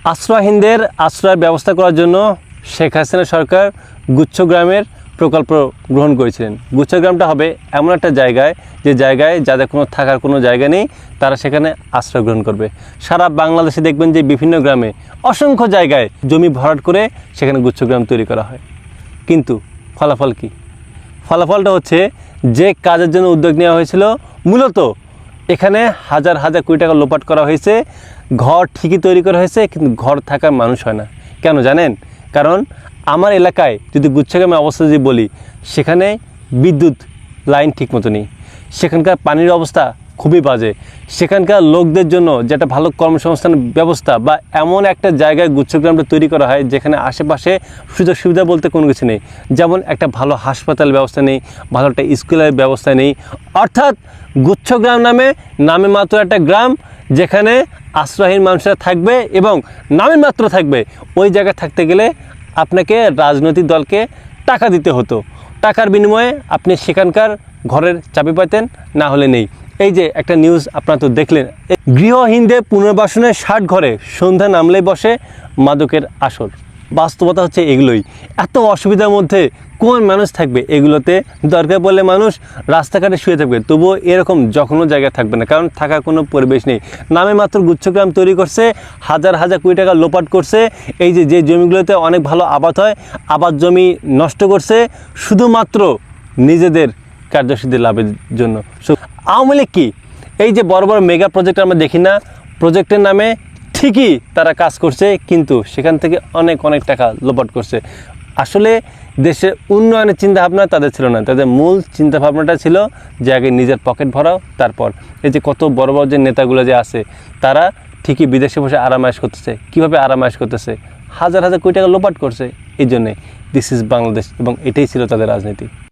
আশ্রয়হীনদের আশ্রয়ের ব্যবস্থা করার জন্য শেখ হাসিনা সরকার গুচ্ছগ্রামের প্রকল্প গ্রহণ করেছিলেন। গুচ্ছগ্রামটা হবে এমন একটা জায়গায়, যে জায়গায় যাদের কোনো থাকার কোনো জায়গা নেই, তারা সেখানে আশ্রয় গ্রহণ করবে। সারা বাংলাদেশে দেখবেন যে বিভিন্ন গ্রামে অসংখ্য জায়গায় জমি ভরাট করে সেখানে গুচ্ছগ্রাম তৈরি করা হয়। কিন্তু ফলাফল কী? ফলাফলটা হচ্ছে, যে কাজের জন্য উদ্যোগ নেওয়া হয়েছিল, মূলত এখানে হাজার হাজার কোটি টাকা লোপাট করা হয়েছে। ঘর ঠিকই তৈরি করা হয়েছে, কিন্তু ঘর থাকার মানুষ হয় না। কেন জানেন? কারণ আমার এলাকায় যদি গুচ্ছগ্রামের অবস্থা যদি বলি, সেখানে বিদ্যুৎ লাইন ঠিকমতো নেই, সেখানকার পানির অবস্থা খুবই বাজে, সেখানকার লোকদের জন্য যেটা ভালো কর্মসংস্থান ব্যবস্থা বা এমন একটা জায়গায় গুচ্ছগ্রামটা তৈরি করা হয় যেখানে আশেপাশে সুযোগ সুবিধা বলতে কোনো কিছু নেই। যেমন একটা ভালো হাসপাতাল ব্যবস্থা নেই, ভালো একটা স্কুলের ব্যবস্থা নেই। অর্থাৎ গুচ্ছগ্রাম নামে মাত্র একটা গ্রাম যেখানে আশ্রয়হীন মানুষরা থাকবে এবং নামে মাত্র থাকবে। ওই জায়গায় থাকতে গেলে আপনাকে রাজনৈতিক দলকে টাকা দিতে হতো। টাকার বিনিময়ে আপনি সেখানকার ঘরের চাবি পাইতেন, না হলে নেই। এই যে একটা নিউজ আপনারা তো দেখলেন, গৃহহীনদের পুনর্বাসনের 60 ঘরে সন্ধ্যা নামলেই বসে মাদকের আসর। বাস্তবতা হচ্ছে এগুলোই। এত অসুবিধার মধ্যে কোন মানুষ থাকবে এগুলোতে? দরকার পড়লে মানুষ রাস্তাঘাটে শুয়ে থাকবে, তবুও এরকম যখনও জায়গায় থাকবে না, কারণ থাকার কোনো পরিবেশ নেই। নামে মাত্র গুচ্ছগ্রাম তৈরি করছে, হাজার হাজার কোটি টাকা লোপাট করছে। এই যে জমিগুলোতে অনেক ভালো আবাদ হয়, আবাদ জমি নষ্ট করছে শুধুমাত্র নিজেদের কার্যসিদ্ধি লাভের জন্য। আওয়ামী লীগ কি এই যে বড় বড় মেগা প্রজেক্ট আমরা দেখি না, প্রজেক্টের নামে ঠিকই তারা কাজ করছে, কিন্তু সেখান থেকে অনেক অনেক টাকা লোপাট করছে। আসলে দেশের উন্নয়নের চিন্তাভাবনা তাদের ছিল না। তাদের মূল চিন্তাভাবনাটা ছিল যে আগে নিজের পকেট ভরাও, তারপর। এই যে কত বড় বড় যে নেতাগুলো যে আছে, তারা ঠিকই বিদেশে বসে আরামায়েশ করতেছে। কীভাবে আরামায়েশ করতেছে? হাজার হাজার কোটি টাকা লোপাট করছে। এই জন্যে দিস ইজ বাংলাদেশ, এবং এটাই ছিল তাদের রাজনীতি।